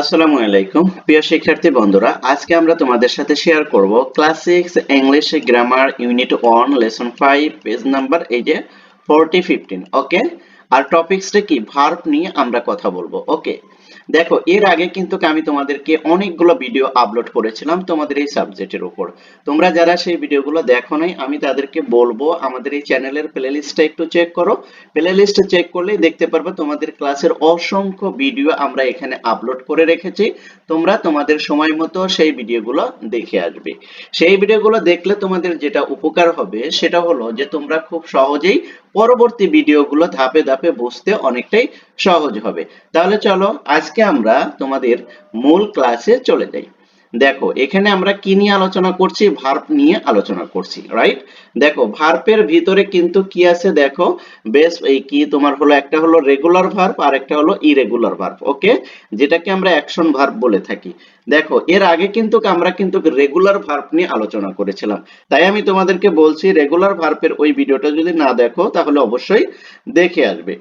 আসসালামু আলাইকুম প্রিয় শিক্ষার্থী বন্ধুরা, আজকে আমরা তোমাদের সাথে শেয়ার করব class 6 English grammar unit 1 lesson 5 page number এই যে 40-15। ওকে, আর টপিকসটা কি ভার্ব নিয়ে আমরা কথা বলবো। ওকে, দেখো এর আগে কিন্তু আমি তোমাদেরকে অনেকগুলো ভিডিও আপলোড করেছিলাম তোমাদের এই সাবজেক্টের উপর। তোমরা যারা সেই ভিডিওগুলো দেখো নাই, আমি তাদেরকে বলবো আমাদের এই চ্যানেলের প্লেলিস্টটা একটু চেক করো। প্লেলিস্টে চেক করলেই দেখতে পারবে তোমাদের ক্লাসের অসংখ্য ভিডিও আমরা এখানে আপলোড করে রেখেছি। তোমরা তোমাদের সময় মতো সেই ভিডিওগুলো দেখে আসবে। সেই ভিডিওগুলো দেখলে তোমাদের যেটা উপকার হবে সেটা হলো যে তোমরা খুব সহজেই পরবর্তী ভিডিওগুলো ধাপে ধাপে বুঝতে অনেকটাই সহজ হবে। তাহলে চলো আজকে আমরা তোমাদের মূল ক্লাসে চলে যাই। দেখো এখানে আমরা কি নিয়ে আলোচনা করছি, ভার্ব নিয়ে আলোচনা করছি, রাইট? দেখো ভার্বের ভিতরে কিন্তু কি আছে, দেখো বেশ এই কি তোমার হলো একটা হলো রেগুলার ভার্ব আর একটা হলো ইরেগুলার ভার্ব। ওকে, যেটাকে আমরা অ্যাকশন ভার্ব বলে থাকি। দেখো এর আগে কিন্তু আমরা কিন্তু রেগুলার ভার্ব নিয়ে আলোচনা করেছিলাম, তাই আমি তোমাদেরকে বলছি রেগুলার ভার্বের ওই ভিডিওটা যদি না দেখো তাহলে অবশ্যই দেখে আসবে।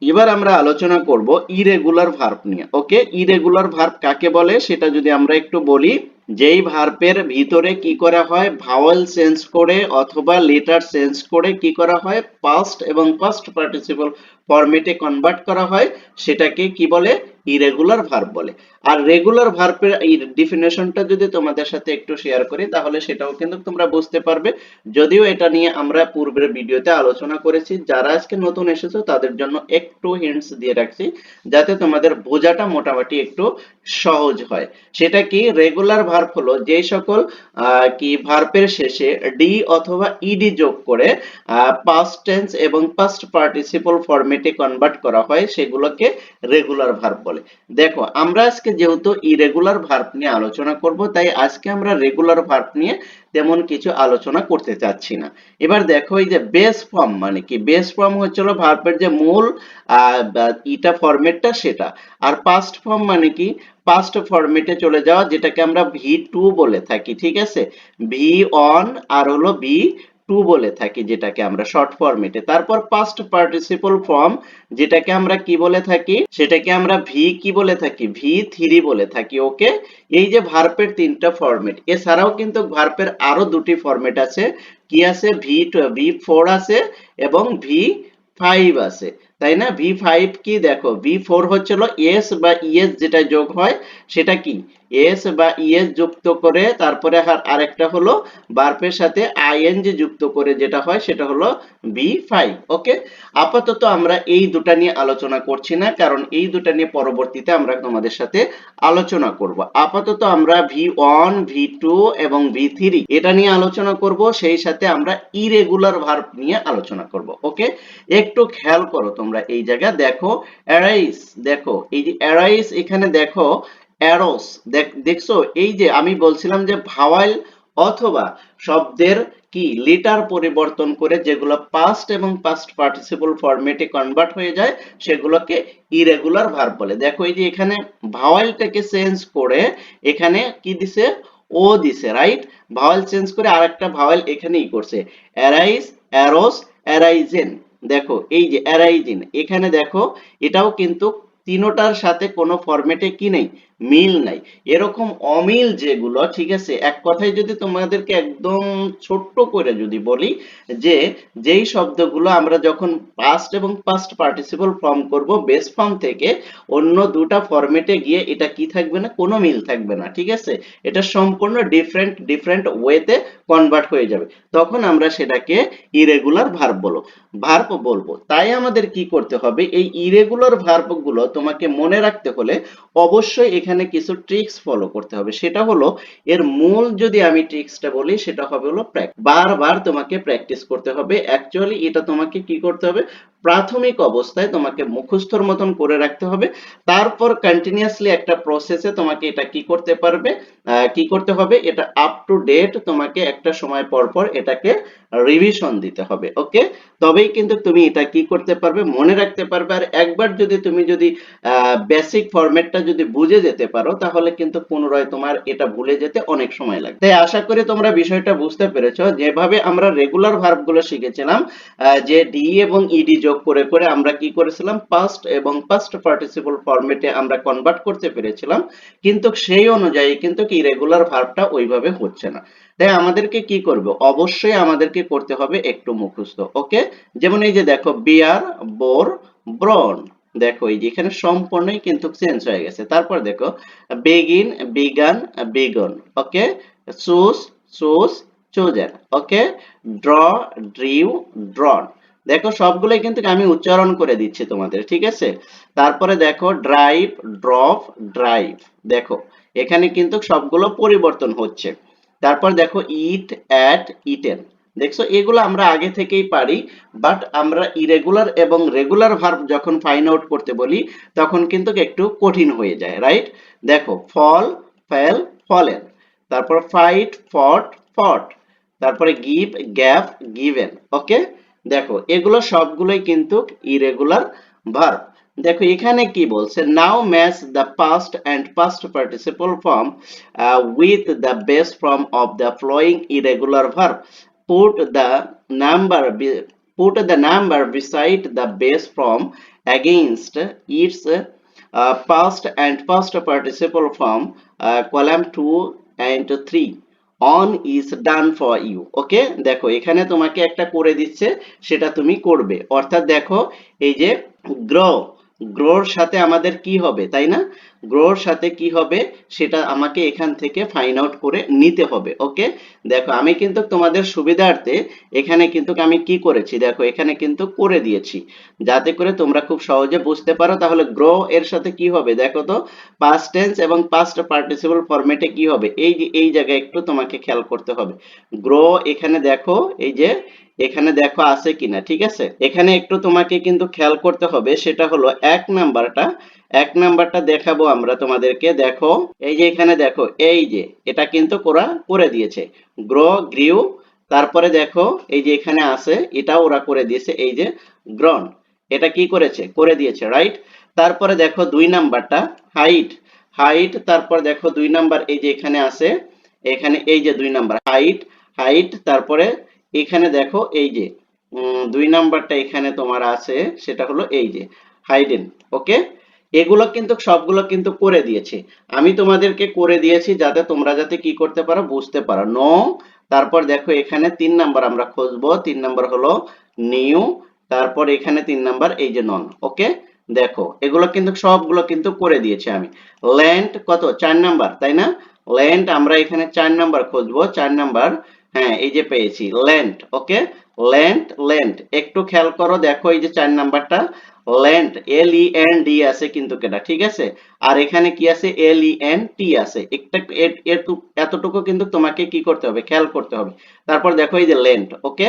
এবার আমরা আলোচনা করব ইরেগুলার ভার্ব নিয়ে। ওকে, ইরেগুলার ভার্ব কাকে বলে সেটা যদি আমরা একটু বলি, যেই ভার্বের ভিতরে কি করা হয় ভাওয়েল চেঞ্জ করে অথবা লেটার চেঞ্জ করে কি করা হয় পাস্ট এবং পাস্ট পার্টিসিপল ফরম্যাটে কনভার্ট করা হয়, সেটাকে কি বলে ইরেগুলার ভার্ব বলে। আর রেগুলার ভার্বের এই ডেফিনেশনটা যদি তোমাদের সাথে একটু শেয়ার করি তাহলে সেটাও কিন্তু তোমরা বুঝতে পারবে। যদিও এটা নিয়ে আমরা পূর্বের ভিডিওতে আলোচনা করেছি, যারা আজকে নতুন এসেছো তাদের জন্য একটু হিন্টস দিয়ে রাখছি যাতে তোমাদের বোঝাটা মোটামুটি একটু সহজ হয়। সেটা কি, রেগুলার ভার্ব হলো যে সকল কি ভার্বের শেষে ডি অথবা ইডি যোগ করে পাস্ট টেন্স এবং পাস্ট পার্টিসিপল ফরম্যাটে কনভার্ট করা হয় সেগুলোকে রেগুলার ভার্ব বলে। দেখো আমরা আজকে যেহেতু ইরেগুলার ভার্ব নিয়ে আলোচনা করব, তাই আজকে আমরা রেগুলার ভার্ব নিয়ে তেমন কিছু আলোচনা করতে চাচ্ছি না। এবার দেখো এই যে বেস ফর্ম মানে কি, বেস ফর্ম হচ্ছিল ভার্বের যে মূল ইটা ফরম্যাটটা সেটা। আর পাস্ট ফর্ম মানে কি, পাস্ট ফরম্যাটে চলে যাওয়া, যেটাকে আমরা ভি2 বলে থাকি। ঠিক আছে, ভি1 আর হলো ভি2 বলে থাকি, যেটাকে আমরা শর্ট ফরম্যাটে। তারপর পাস্ট পার্টিসিপল ফর্ম, যেটাকে আমরা কি বলে থাকি, সেটাকে আমরা ভি কি বলে থাকি, ভি3 বলে থাকি। ওকে, এই যে ভার্বের তিনটা ফরম্যাট, এছাড়াও কিন্তু ভার্বের আরো দুটি ফরম্যাট আছে। কি আছে, ভি4 আছে এবং ভি5 আছে, তাই না? ভি5 কি, দেখো ভি4 হচ্ছিল এস বা ইএস যেটা যোগ হয় সেটা কি, এস বা ইএস যুক্ত করে তারপরে আরেকটা হলো ভার্বের সাথে আইএনজি যুক্ত করে যেটা হয় সেটা হলো ভি5। ওকে, আপাতত আমরা এই দুটা নিয়ে আলোচনা করছি না, কারণ এই দুটা নিয়ে পরবর্তীতে আমরা তোমাদের সাথে আলোচনা করব। আপাতত আমরা ভি1 ভি2 এবং ভি3 এটা নিয়ে আলোচনা করব, সেই সাথে আমরা ইরেগুলার ভার্ব নিয়ে আলোচনা করব। ওকে, একটু খেয়াল করো তোমরা এই জায়গা, দেখো অ্যারাইজ, দেখো এই যে অ্যারাইজ, এখানে দেখো অ্যারোস, দেখছো এই যে আমি বলছিলাম যে ভাওয়াল অথবা শব্দের কি লেটার পরিবর্তন করে যেগুলো পাস্ট এবং পাস্ট পার্টিসিপল ফরম্যাটে কনভার্ট হয়ে যায় সেগুলোকে ইরেগুলার ভার্ব বলে। দেখো এই যে এখানে ভাওয়ালটাকে চেঞ্জ করে এখানে কি দিছে, ও দিছে, রাইট? ভাওয়াল চেঞ্জ করে আরেকটা ভাওয়াল এখানেই করছে, অ্যারাইজ, অ্যারোস, অ্যারাইজেন। দেখো এই যে অ্যারাইজিন, এখানে দেখো এটাও কিন্তু তিনোটার সাথে কোনো ফরম্যাটে কি নেই, মিল নাই। এরকম অমিল যেগুলো, ঠিক আছে, এক কথায় যদি তোমাদেরকে একদম ছোট্ট করে যদি বলি, যে যেই শব্দগুলো আমরা যখন পাস্ট এবং পাস্ট পার্টিসিপল ফর্ম করব বেস ফর্ম থেকে অন্য দুটা ফরম্যাটে গিয়ে এটা কি থাকবে না, কোনো মিল থাকবে না। ঠিক আছে, এটা সম্পূর্ণ ডিফারেন্ট ডিফারেন্ট ওয়েতে কনভার্ট হয়ে যাবে, তখন আমরা সেটাকে ইরেগুলার ভার্ব বলবো। তাই আমাদের কি করতে হবে, এই ইরেগুলার ভার্ব গুলো তোমাকে মনে রাখতে হলে অবশ্যই এখানে কিছু ট্রিক্স ফলো করতে হবে। সেটা হলো, এর মূল যদি আমি ট্রিক্সটা বলি সেটা হবে হলো বারবার তোমাকে প্র্যাকটিস করতে হবে। অ্যাকচুয়ালি এটা তোমাকে কি করতে হবে, প্রাথমিক অবস্থায় তোমাকে মুখস্থর মতন করে রাখতে হবে, তারপর কন্টিনিউয়াসলি একটা প্রসেসে তোমাকে এটা কি করতে পারবে, কি করতে হবে, এটা আপ টু ডেট তোমাকে একটা সময় পর পর এটাকে রিভিশন দিতে হবে। ওকে, তবেই কিন্তু তুমি এটা কি করতে পারবে, মনে রাখতে পারবে। আর একবার যদি বেসিক ফরম্যাটটা যদি বুঝে যেতে পারো তাহলে কিন্তু পুনরায় তোমার এটা ভুলে যেতে অনেক সময় লাগবে। তাই আশা করি তোমরা বিষয়টা বুঝতে পেরেছো। যেভাবে আমরা রেগুলার ভার্ব গুলো শিখেছিলাম, যে ডি এবং ইডি যোগ বিয়োগ করে করে আমরা কি করেছিলাম পাস্ট এবং পাস্ট পার্টিসিপল ফরম্যাটে আমরা কনভার্ট করতে পেরেছিলাম, কিন্তু সেই অনুযায়ী কিন্তু কি ইরেগুলার ভার্বটা ওইভাবে হচ্ছে না। তাই আমাদেরকে কি করবে, অবশ্যই আমাদেরকে করতে হবে একটু মুখস্থ। ওকে, যেমন এই যে দেখো বিয়ার, বোর, ব্রন, দেখো এই যে এখানে সম্পূর্ণই কিন্তু চেঞ্জ হয়ে গেছে। তারপর দেখো বেগিন, বিগান, বেগন, ওকে, চুজ, চুজ, চোজেন, ওকে, ড্র, ড্রিউ, ড্রন, দেখো সবগুলোই কিন্তু আমি উচ্চারণ করে দিচ্ছি তোমাদের, ঠিক আছে। তারপরে দেখো ড্রাইভ, ড্রপ, ড্রাইভ, দেখো এখানে কিন্তু সবগুলো পরিবর্তন হচ্ছে। তারপর দেখো ইট, অ্যাট, ইটেন, দেখছো এগুলো আমরা আগে থেকেই পারি, বাট আমরা ইরেগুলার এবং রেগুলার ভার্ব যখন ফাইন্ড আউট করতে বলি তখন কিন্তু একটু কঠিন হয়ে যায়, রাইট। দেখো ফল, ফেল, ফলেন, তারপর ফাইট, ফট, ফট, তারপরে গিভ, গ্যাভ, গিভেন, ওকে। দেখো এগুলো সবগুলোই কিন্তু ইরেগুলার ভার্ব। দেখো এখানে কি বলছে, now match the past and past participle form with the base form of the following irregular verb, put the put the number beside the base form against its past and past participle form, column 2 and 3. On is done for you. ওকে, দেখো এখানে তোমাকে একটা করে দিচ্ছে, সেটা তুমি করবে। অর্থাৎ দেখো এই যে গ্রো, গ্রোর সাথে আমাদের কি হবে, তাই না, গ্রোর সাথে কি হবে সেটা আমাকে এখান থেকে ফাইন্ড আউট করে নিতে হবে। ওকে, দেখো আমি কিন্তু তোমাদের সুবিধার্থে এখানে কিন্তু আমি কি করেছি, দেখো এখানে কিন্তু করে দিয়েছি যাতে করে তোমরা খুব সহজে বুঝতে পারো। তাহলে গ্রো এর সাথে কি হবে দেখো তো, পাস্ট টেন্স এবং পাস্ট পার্টিসিপল ফরম্যাটে কি হবে, এই যে এই জায়গায় একটু তোমাকে খেয়াল করতে হবে। গ্রো এখানে দেখো এই যে এখানে দেখো আছে কিনা, ঠিক আছে, এখানে একটু তোমাকে কিন্তু খেয়াল করতে হবে। সেটা হলো এক নাম্বারটা দেখাবো আমরা তোমাদেরকে। দেখো এই যে এখানে দেখো এই যে এটা কিন্তু ওরা করে দিয়েছে, গ্রো, গ্রিউ, তারপরে দেখো এই যে এখানে আছে এটা ওরা করে দিয়েছে এই যে গ্রন, এটা কি করেছে, করে দিয়েছে, রাইট। তারপরে দেখো দুই নাম্বারটা হাইট, হাইট, তারপর দেখো দুই নাম্বার এই যে এখানে আছে, এখানে এই যে দুই নাম্বার হাইট, হাইট, তারপরে এখানে দেখো এই যে দুই নাম্বারটা এখানে তোমার আছে, সেটা হলো এই যে হাইডেন। ওকে, এগুলো কিন্তু সবগুলো কিন্তু করে দিয়েছি আমি তোমাদেরকে, করে দিয়েছি যাতে তোমরা যাতে কি করতে পারো, বুঝতে পারো। নো, তারপর দেখো এখানে 3 নাম্বার আমরা খুঁজবো, 3 নাম্বার হলো নিউ, তারপর এখানে 3 নাম্বার এই যে নন। ওকে, দেখো এগুলো কিন্তু সবগুলো কিন্তু করে দিয়েছি আমি। ল্যান্ড কত, 4 নাম্বার, তাই না, ল্যান্ড আমরা এখানে 4 নাম্বার খুঁজবো, 4 নাম্বার, হ্যাঁ এই যে পেয়েছি ল্যান্ড। ওকে, ল্যান্ড, ল্যান্ড, একটু খেয়াল করো, দেখো এই যে 4 নাম্বারটা ল্যান্ড, এল ই এন ডি আছে কিন্তু কেটা, ঠিক আছে, আর এখানে কি আছে, এল ই এন টি আছে, একটা এতটুকু কিন্তু তোমাকে কি করতে হবে, খেয়াল করতে হবে। তারপর দেখো এই যে ল্যান্ড। ওকে,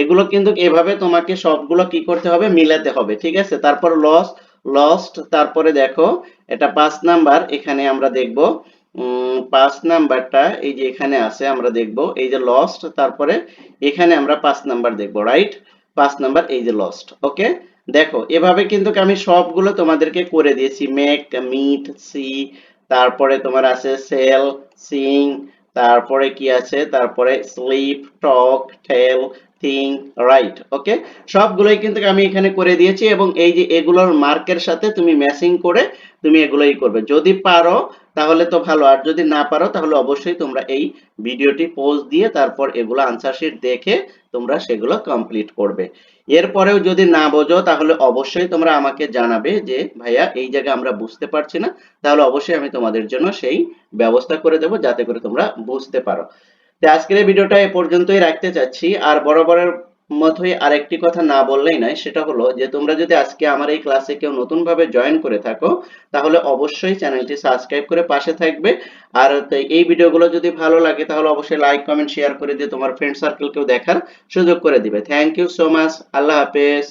এগুলো কিন্তু এভাবে তোমাকে সবগুলো কি করতে হবে, মিলাতে হবে, ঠিক আছে। তারপর লস, লস্ট, তারপরে দেখো এটা 5 নাম্বার, এখানে আমরা দেখব 5 নাম্বারটা এই যে এখানে আছে, আমরা দেখব এই যে লস্ট, তারপরে এখানে আমরা 5 নাম্বার দেখব, রাইট, 5 নাম্বার এই যে লস্ট। ওকে, দেখো এভাবে কিন্তু আমি সবগুলো তোমাদেরকে করে দিয়েছি, মেক, মিট, সি, তারপরে তোমার আছে সেল, সিং, তারপরে কি আছে, তারপরে স্লিপ, টক, টেল, থিঙ্ক, রাইট। ওকে, সবগুলোই কিন্তু আমি এখানে করে দিয়েছি, এবং এই যে এগুলোর মার্কের সাথে তুমি ম্যাচিং করে তুমি এগুলোই করবে। যদি পারো তাহলে তো ভালো, আর যদি না পারো তাহলে অবশ্যই তোমরা এই ভিডিওটি পজ দিয়ে তারপর এগুলো আনসার শিট দেখে তোমরা সেগুলো কমপ্লিট করবে। এরপরেও যদি না বোঝো তাহলে অবশ্যই তোমরা আমাকে জানাবে যে ভাইয়া এই জায়গায় আমরা বুঝতে পারছি না, তাহলে অবশ্যই আমি তোমাদের জন্য সেই ব্যবস্থা করে দেবো যাতে করে তোমরা বুঝতে পারো। তো আজকের এই ভিডিওটা এ পর্যন্তই রাখতে চাচ্ছি। আর বরাবরের মতোই আরেকটি কথা না বললেই নয়, সেটা হলো যে তোমরা যদি আজকে আমার এই ক্লাসে কেউ নতুন ভাবে জয়েন করে থাকো তাহলে অবশ্যই চ্যানেলটি সাবস্ক্রাইব করে পাশে থাকবে। আর এই ভিডিওগুলো যদি ভালো লাগে তাহলে অবশ্যই লাইক, কমেন্ট, শেয়ার করে দিয়ে তোমার ফ্রেন্ড সার্কেলকেও দেখার সুযোগ করে দিবে। থ্যাংক ইউ সো মাচ, আল্লাহ হাফেজ।